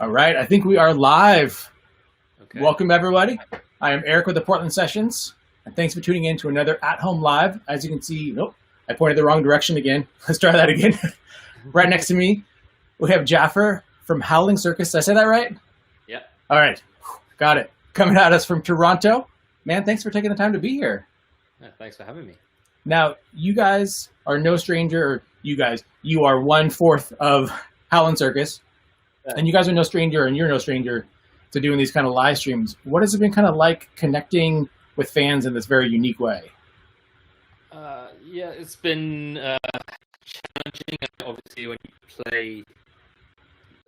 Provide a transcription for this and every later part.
All right, I think we are live. Okay. Welcome, everybody. I am Eric with the Portland Sessions, and thanks for tuning in to another at-home live. As you can see, nope, I pointed the wrong direction again. Let's try that again. Right next to me, we have Jaffer from Howlin Circus. Did I say that right? Yeah. All right, got it. Coming at us from Toronto. Man, thanks for taking the time to be here. Thanks for having me. Now, you guys are no stranger, or you are 1/4 of Howlin Circus. And you guys are no stranger, and you're no stranger to doing these kind of live streams. What has it been kind of like connecting with fans in this very unique way? Yeah, it's been challenging. Obviously, when you play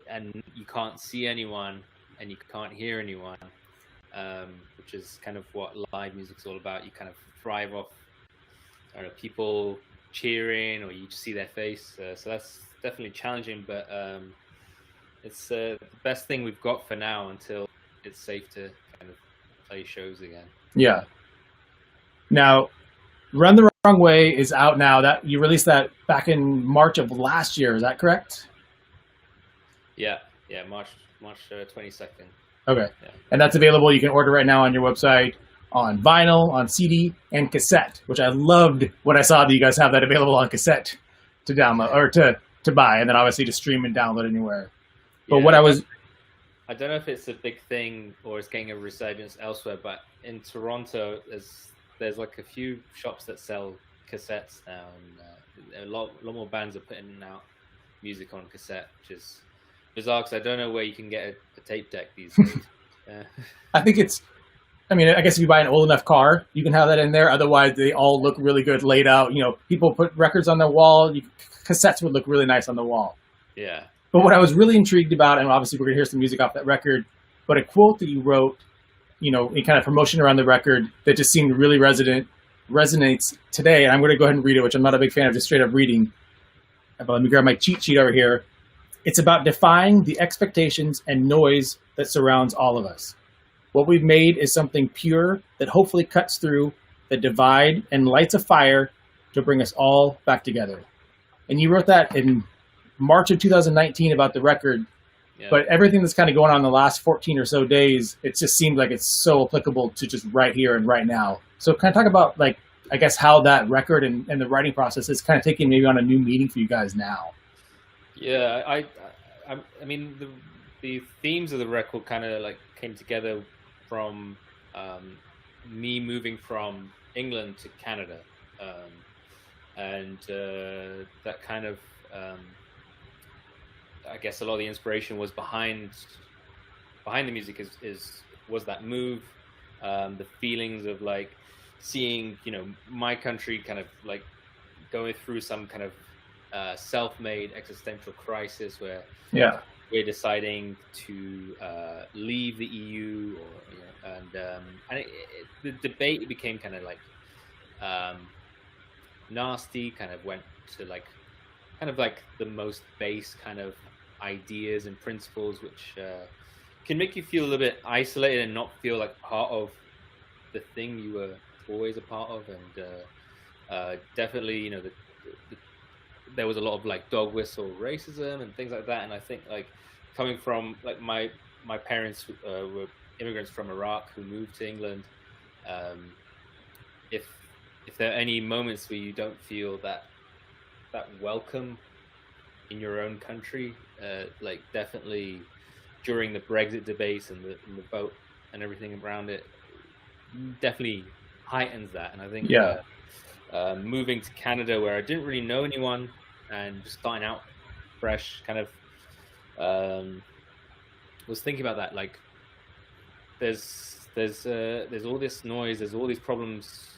and you can't see anyone and you can't hear anyone, which is kind of what live music's all about. You kind of thrive off, I don't know, people cheering, or you just see their face. So that's definitely challenging, but it's the best thing we've got for now until it's safe to kind of play shows again. Yeah. Now, Run the Wrong Way is out now. That you released that back in March of last year. Is that correct? Yeah, March 22nd. Okay. Yeah. And that's available. You can order right now on your website, on vinyl, on CD, and cassette. Which I loved when I saw that you guys have that available on cassette to download or to buy, and then obviously to stream and download anywhere. But what I don't know if it's a big thing or it's getting a resurgence elsewhere, but in Toronto, there's like a few shops that sell cassettes now, and a lot more bands are putting out music on cassette, which is bizarre because I don't know where you can get a tape deck these days. I think I guess if you buy an old enough car, you can have that in there. Otherwise, they all look really good laid out. You know, people put records on their wall. Cassettes would look really nice on the wall. Yeah. But what I was really intrigued about, and obviously we're going to hear some music off that record, but a quote that you wrote, you know, in kind of promotion around the record that just seemed really resonates today. And I'm going to go ahead and read it, which I'm not a big fan of just straight up reading. But let me grab my cheat sheet over here. It's about defying the expectations and noise that surrounds all of us. What we've made is something pure that hopefully cuts through the divide and lights a fire to bring us all back together. And you wrote that in March of 2019 about the record, Yeah. but everything that's kind of going on in the last 14 or so days, it just seems like it's so applicable to just right here and right now. So kind of talk about, like, I guess how that record and the writing process is kind of taking maybe on a new meaning for you guys now. Yeah, I mean the themes of the record kind of like came together from me moving from England to Canada, and that kind of I guess a lot of the inspiration was behind the music was that move, the feelings of like seeing, you know, my country kind of like going through some kind of self-made existential crisis where we're deciding to leave the EU, or you know, and the debate became kind of like nasty, kind of went to like kind of like the most base kind of ideas and principles, which can make you feel a little bit isolated and not feel like part of the thing you were always a part of. And definitely, you know, there was a lot of like dog whistle racism and things like that. And I think like coming from like my parents were immigrants from Iraq who moved to England. If there are any moments where you don't feel that welcome in your own country, like definitely during the Brexit debates and the vote and everything around it, definitely heightens that. And I think moving to Canada, where I didn't really know anyone and just starting out fresh, kind of was thinking about that. Like there's all this noise, there's all these problems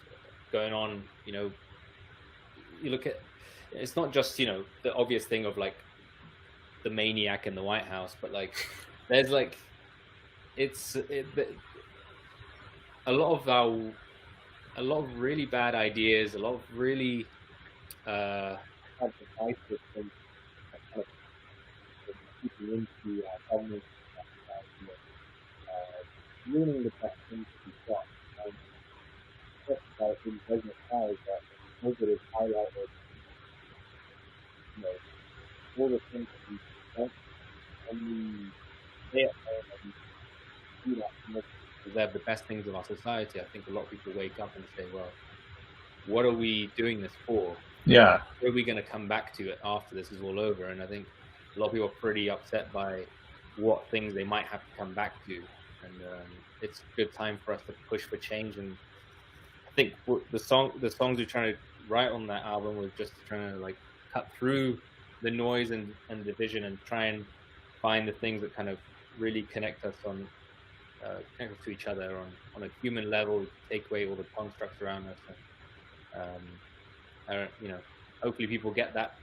going on. You know, you look at, it's not just, you know, the obvious thing of like the maniac in the White House, but like there's like a lot of really bad ideas, a lot of really divisive things that kind of people into government, ruining the best things to be done. And just about in business ties that COVID has highlighted, you know, all the things that we don't only stay at home and do that to preserve the best things of our society, I think a lot of people wake up and say, well, what are we doing this for? Yeah. Where are we going to come back to it after this is all over? And I think a lot of people are pretty upset by what things they might have to come back to. And it's a good time for us to push for change. And I think the songs we're trying to write on that album was just trying to like cut through the noise and division and try and find the things that kind of really connect us to each other on a human level, take away all the constructs around us. And, hopefully people get that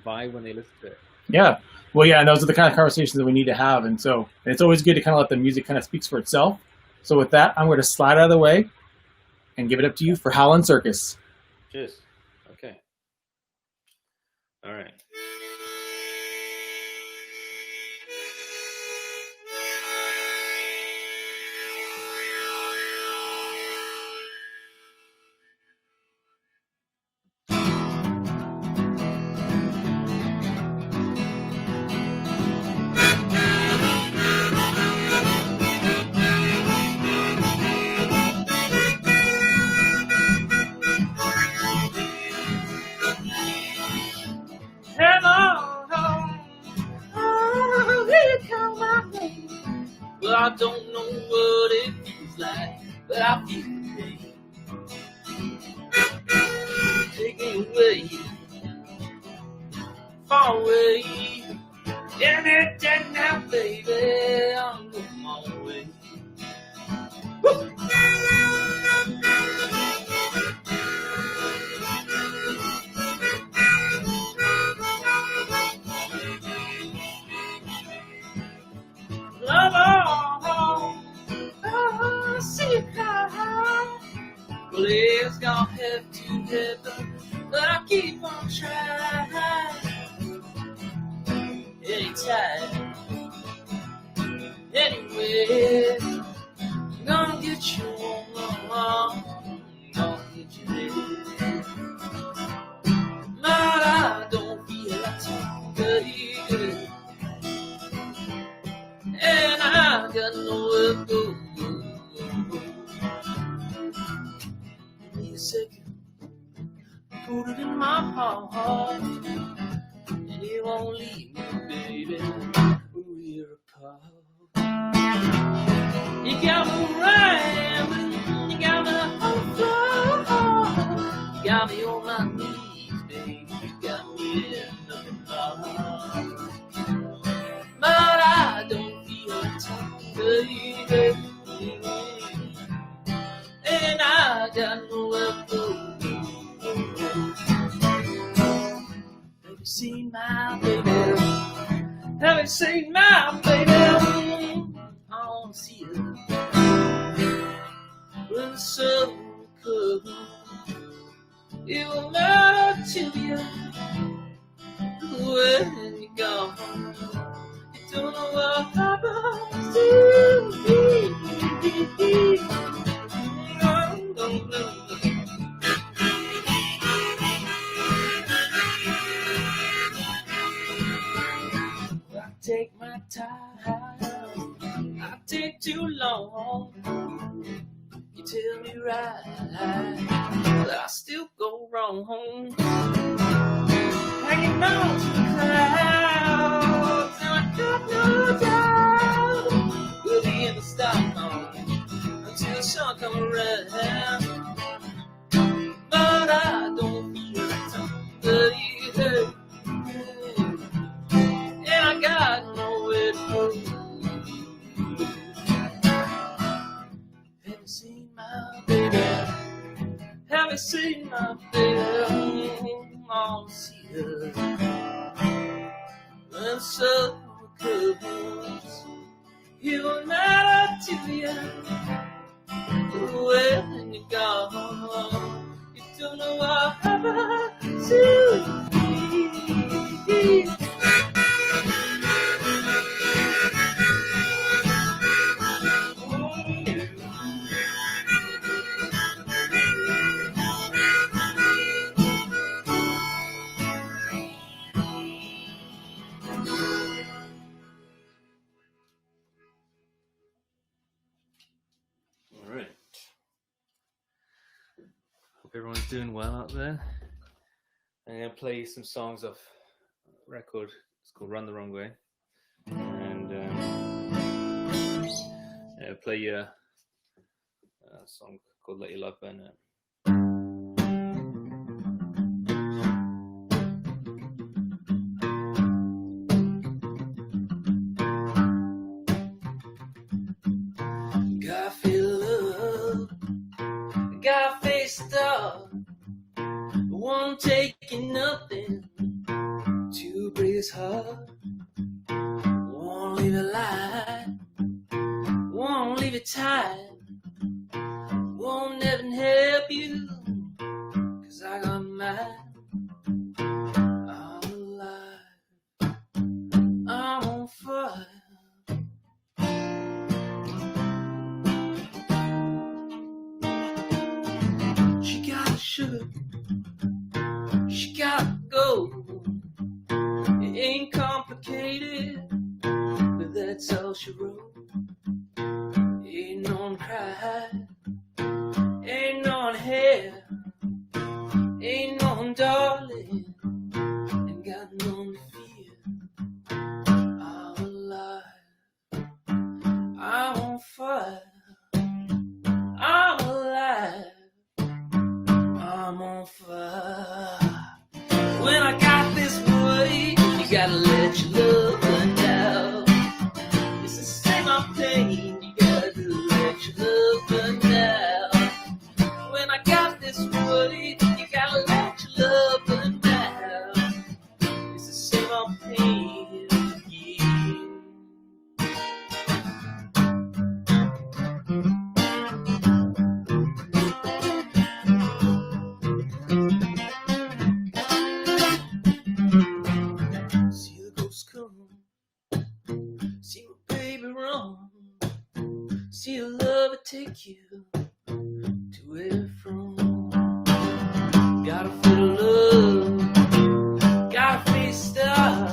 vibe when they listen to it. Yeah. Well, yeah, and those are the kind of conversations that we need to have. And so it's always good to kind of let the music kind of speaks for itself. So with that, I'm going to slide out of the way and give it up to you for Howlin Circus. Cheers. Okay. All right. Well, I don't know what it feels like, but I feel the pain. Take me away, far away. Anytime now, baby, I'm on my way. Woo! Well, it's gonna have to happen, but I keep on trying. Anytime, anywhere, I'm gonna get you on, gonna get you there. But I don't feel like talking, baby, and I got nowhere to go. Second, put it in my heart, and it won't leave me, baby, when we're apart. You got me rhyming, you got me on the floor, you got me on my knees, baby, you got me in the heart. But I don't feel like talking, baby, and I got nowhere to go. Have you seen my baby? Have you seen my baby? I wanna see her when the sun comes. It will matter to you when you go. You don't know what happens to me. I take my time, I take too long. You tell me right, but I still go wrong. Hanging on to the clouds, and I got no doubt we'll be in the stop until the sun come around. But I don't feel like talking, baby, and I got nowhere to go. Have you seen my baby? Have you seen my baby? I wanna see her when the sun comes. It won't matter to you when you're gone. You don't know what happened to me. everyone's doing well out there. I'm gonna play some songs off a record. It's called "Run the Wrong Way," and play a song called "Let Your Love Burn Out." Got feel love, got face dog, won't take you nothing to break his heart. Won't leave it light, won't leave it tight, won't never help you, 'cause I got mine. I'm alive, I'm on fire. She got sugar, she got gold. It ain't complicated, but that's all she wrote. Ain't no cry, ain't no hair, ain't no darling, ain't got no fear. I'm alive, I'm on fire. I'm alive, I'm on fire. When I got this way, you gotta let your love run out. It's the same old pain, you gotta let your love run out. When I got this way, you gotta let your love run out. It's the same old pain, yeah. See the ghosts come, see my baby run, see the love it take you to where you're from. Gotta feel love, gotta face style,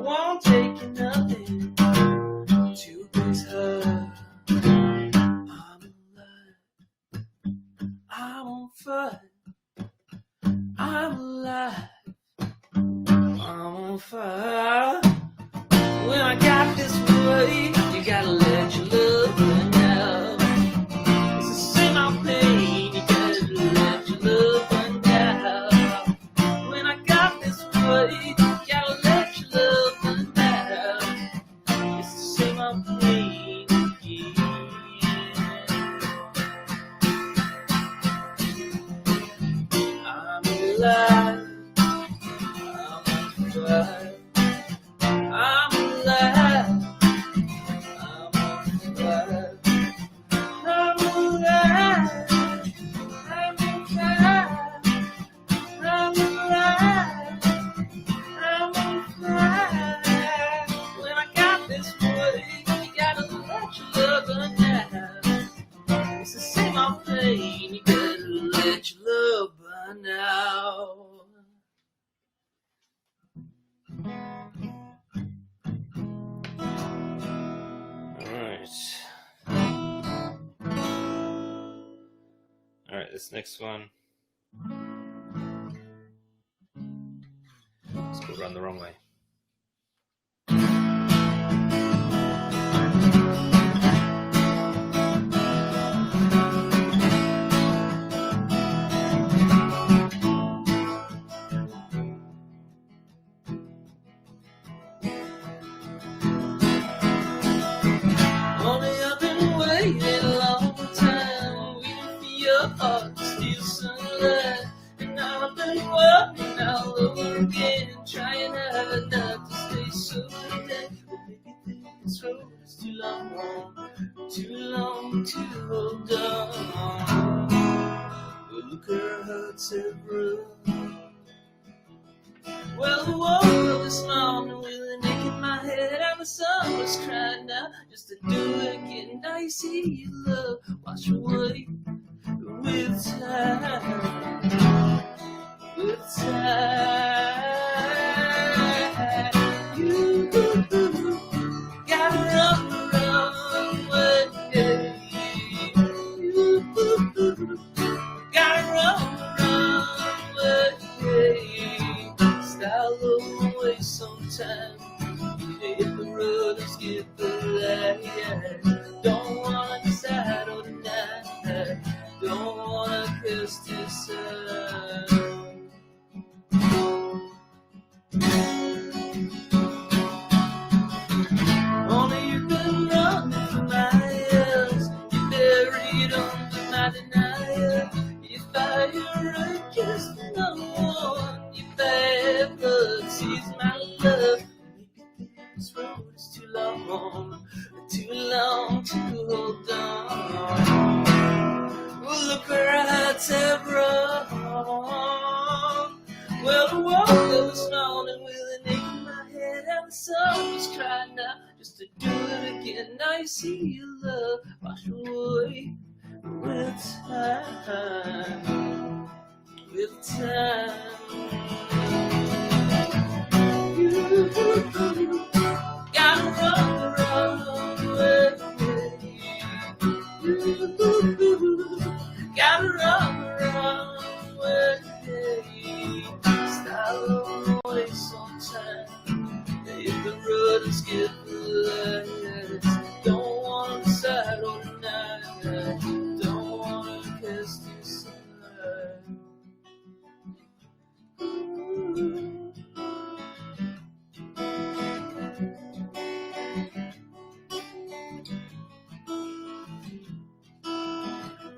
won't take you nothing to please her. I'm alive, I'm on fire, I'm alive, I'm on fire. When I got this way, you gotta let your love run out. It's the same old pain, you gotta let your love run out. When I got this way, you gotta let your love run out. It's the same old pain, yeah. I'm alive, I'm on fire. I'm alive, I'm on fire. I'm alive, I'm on fire. I'm alive, I'm on fire. When I got this way, you gotta let your love run out. It's the same old pain, you gotta let your love burn out. All right, this next one, it's called "Run the Wrong Way." Only I've been waiting a long time, waiting for your heart to steal sunlight. And now I've been walking all over again, trying hard not to stay so dead. But maybe this road is too long to hold on. But look at her heart's have run. Well, the war this morning with a neck in my head, and the sun was crying out just to do it again. Now you see your love wash away with time, with time. You gotta run the wrong way. You gotta run. waste some time. Hit the road and skip the light. Don't wanna decide or deny. Don't wanna curse this side. Only you can run for miles. You're buried under my denial. If I were just no one, if I ever sees my love, this road is too long to hold on. Well, look where our hearts have run. Well, the water was rolling with an ache in my head, and the sun was crying out just to do it again. Now you see your love wash away with time, with time. You gotta run away. Gotta run away. Style away sometime. Hit the road and skip the lights. Don't wanna decide or deny. Don't wanna cast you aside.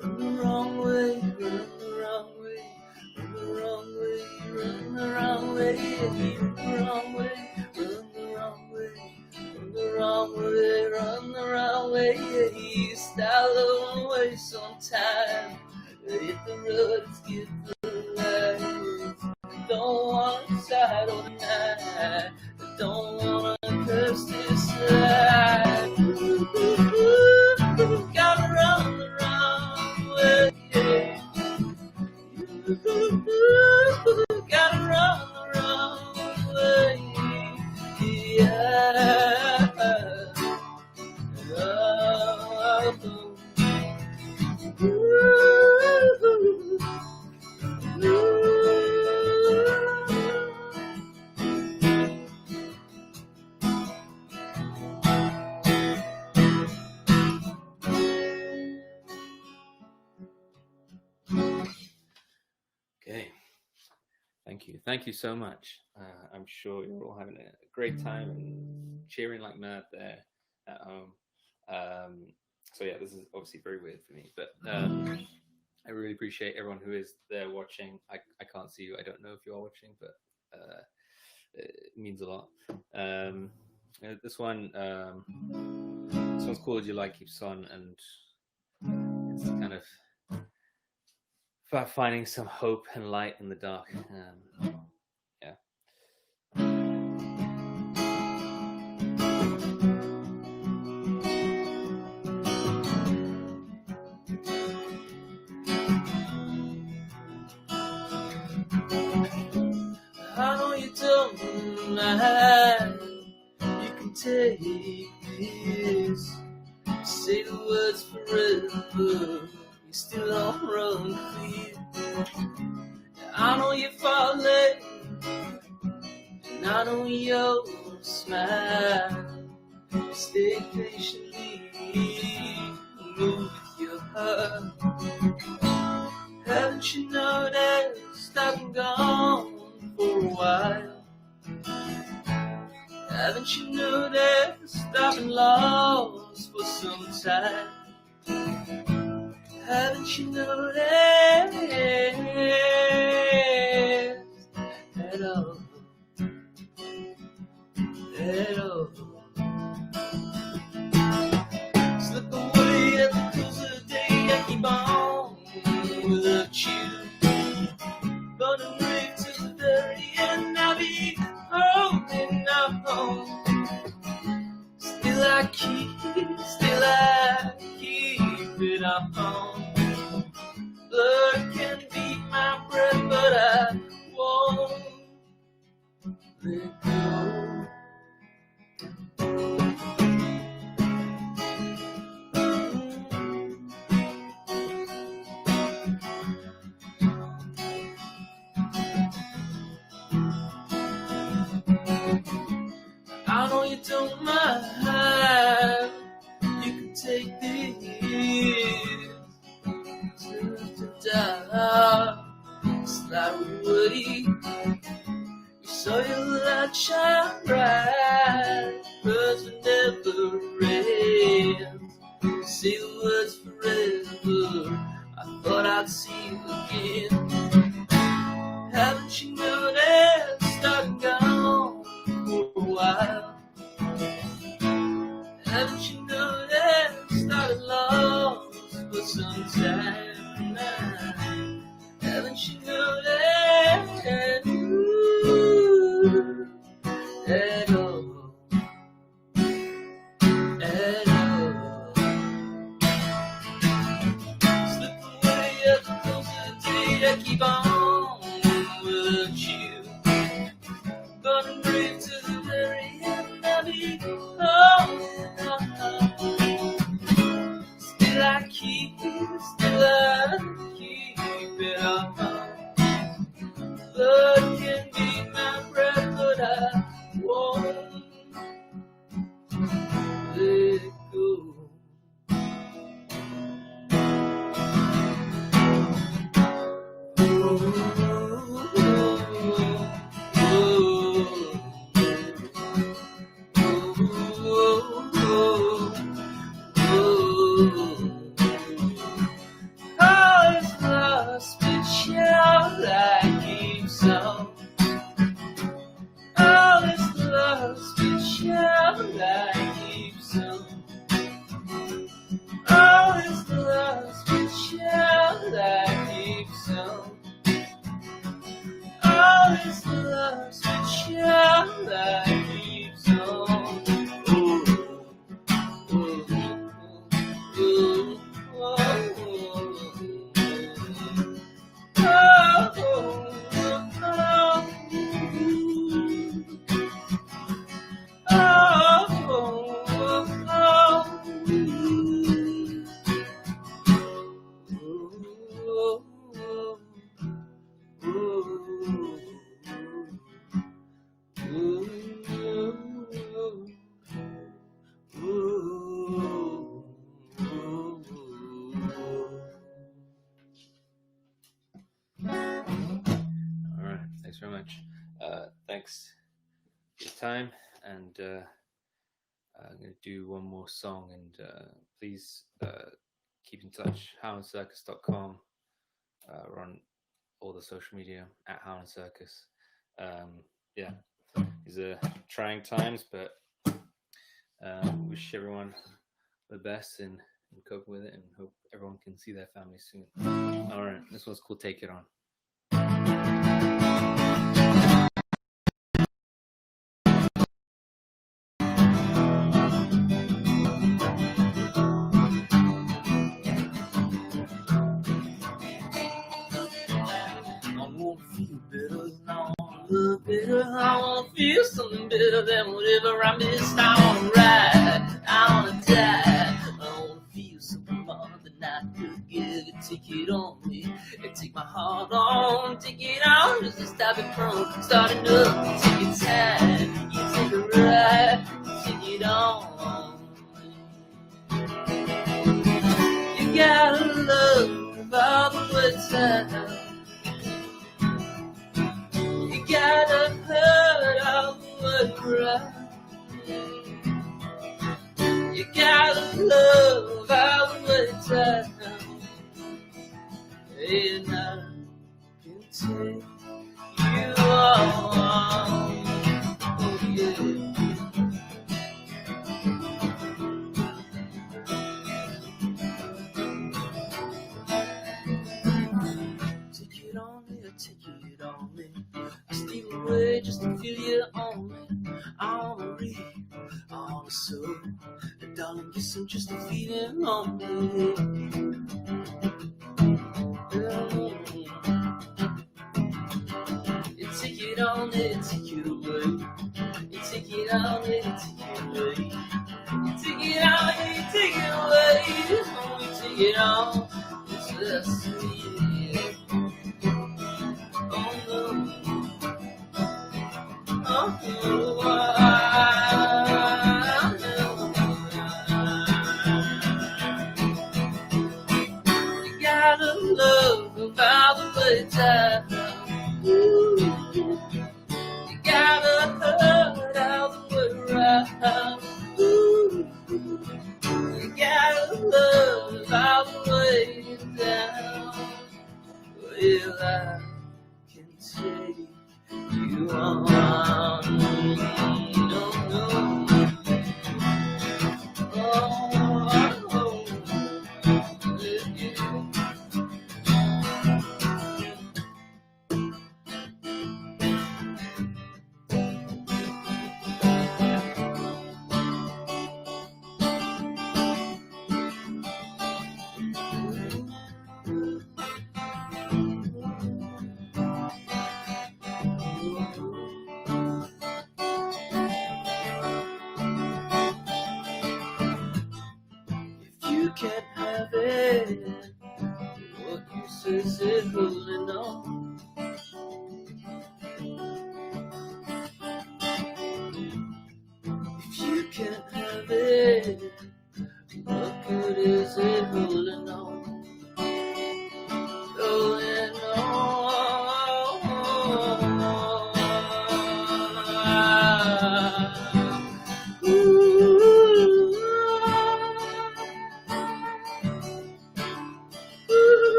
Run the wrong way, run the wrong way, run the wrong way, run the wrong way, run the wrong way, run the wrong way, run the wrong way, run the wrong way. Style away sometime. Hit the road and skip the lights. Don't want to side or deny. Don't want to curse this side. Gotta run the wrong way. Gotta run the wrong way. Yeah. Okay. Thank you so much. I'm sure you're all having a great time and cheering like mad there at home. So yeah, this is obviously very weird for me, but I really appreciate everyone who is there watching. I can't see you. I don't know if you are watching, but it means a lot. This one's called "Your Light Keeps On," and it's kind of about finding some hope and light in the dark. Yeah. I know you don't mind. You can take this. Say the words forever. You still don't run clear. I know you're falling, and I know you'll smile. Stay patiently, move with your heart. Haven't you noticed I've been gone for a while? Haven't you noticed I've been lost for some time? Haven't you noticed at all? At all? Slip away at the close of the day. I keep on without you, but I'm brave to the very end. I'll be holding up home. Still I keep it up home. Blood can beat my breath, but I won't let go. don't mind, you can take this to die. It's like Woody, we saw your light shine bright, words would never end. Say the words forever, I thought I'd see you again. Haven't you noticed I've gone for a while? Haven't you noticed I've lost for some time now? Haven't you noticed at all? At all. Slip away at the close of the day, I keep on with you. Gonna bring to the very end of it. Still I keep it up. Blood can be my breath, but I won't let it go. All is lost, but shall I keep some? All is lost, but shall I keep some? All is lost, but shall I keep some? All is lost, but shall I keep some? Thanks very much. Thanks for your time, and I'm going to do one more song, and please keep in touch. HowlinCircus.com. We're on all the social media at Howlin Circus. Yeah, these are trying times, but wish everyone the best in coping with it, and hope everyone can see their family soon. All right, this one's called Take It On. I wanna feel something better than whatever I missed. I wanna ride, I wanna die. I wanna feel something more than I could give. Take it on me, and take my heart on. Take it on, just to stop it from starting up. Take your time, you take a ride. Take it on. You gotta love all the way time. Gotta hurt all the cry. You gotta love all the time. And I can take you on. Oh yeah. Take it on me, take it on me. Steal away just to feel you on me. I wanna read, I wanna sow. And darling, guess I'm just a feeling on me. You take it on me, take it away. You take it on me, take it away. You take it on me, take it away. You take it on, it's just me. Oh no.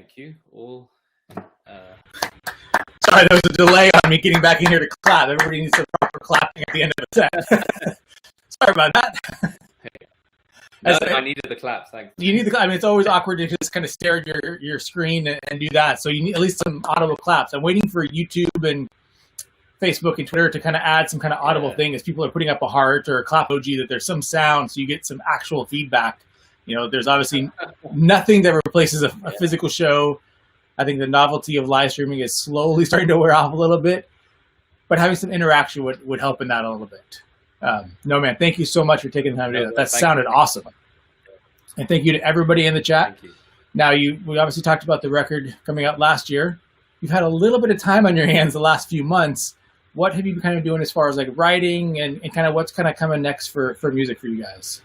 Thank you all. Sorry, there was a delay on me getting back in here to clap. Everybody needs some proper clapping at the end of the set. Sorry about that. No, I needed the claps. Thanks. You need the. I mean, it's always awkward to just kind of stare at your screen and do that. So you need at least some audible claps. I'm waiting for YouTube and Facebook and Twitter to kind of add some kind of audible thing as people are putting up a heart or a clap emoji, that there's some sound, so you get some actual feedback. You know, there's obviously nothing that replaces a physical show. I think the novelty of live streaming is slowly starting to wear off a little bit, but having some interaction would help in that a little bit. No, man, thank you so much for taking the time to do that. That sounded awesome. And thank you to everybody in the chat. Now, we obviously talked about the record coming out last year. You've had a little bit of time on your hands the last few months. What have you been kind of doing as far as like writing and kind of what's kind of coming next for music for you guys?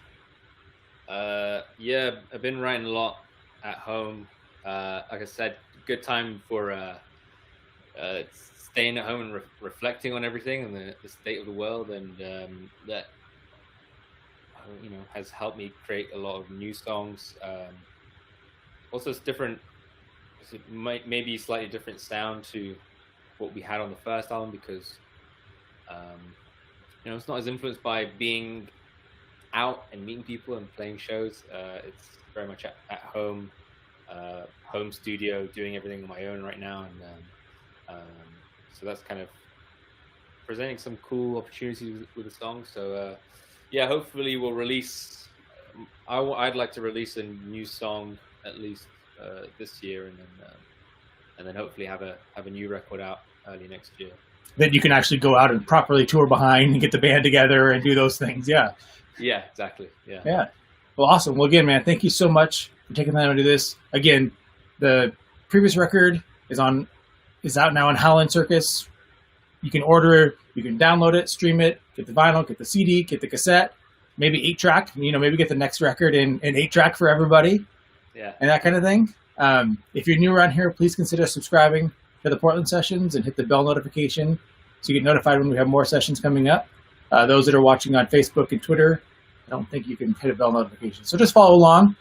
Yeah, I've been writing a lot at home. Like I said, good time for staying at home and reflecting on everything and the state of the world, and that has helped me create a lot of new songs. Also, it's different. It might maybe slightly different sound to what we had on the first album, because it's not as influenced by being out and meeting people and playing shows. It's very much at home, home studio, doing everything on my own right now, and so that's kind of presenting some cool opportunities with the song. So hopefully we'll release. I'd like to release a new song at least this year, and then hopefully have a new record out early next year. That you can actually go out and properly tour behind and get the band together and do those things. Yeah. Yeah, exactly. Yeah. Yeah. Well, awesome. Well, again, man, thank you so much for taking the time to do this. Again, the previous record is out now on Howlin Circus. You can order it, you can download it, stream it, get the vinyl, get the CD, get the cassette, maybe 8-track, maybe get the next record in 8-track for everybody. Yeah. And that kind of thing. If you're new around here, please consider subscribing to the Portland sessions and hit the bell notification so you get notified when we have more sessions coming up. Those that are watching on Facebook and Twitter, I don't think you can hit a bell notification. So just follow along.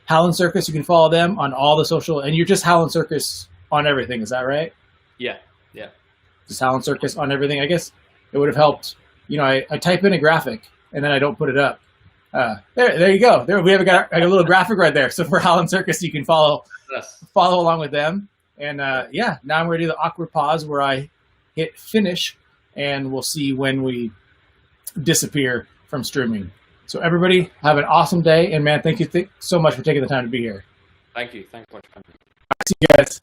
Howlin Circus, you can follow them on all the social, and you're just Howlin Circus on everything, is that right? Yeah. Just Howlin Circus on everything. I guess it would have helped. I type in a graphic and then I don't put it up. There you go. There we have got a little graphic right there. So for Howlin Circus, you can follow along with them. And now I'm going to do the awkward pause where I hit finish, and we'll see when we disappear from streaming. So everybody have an awesome day, and man, thank you so much for taking the time to be here. Thank you. Thanks so much for coming. See you guys.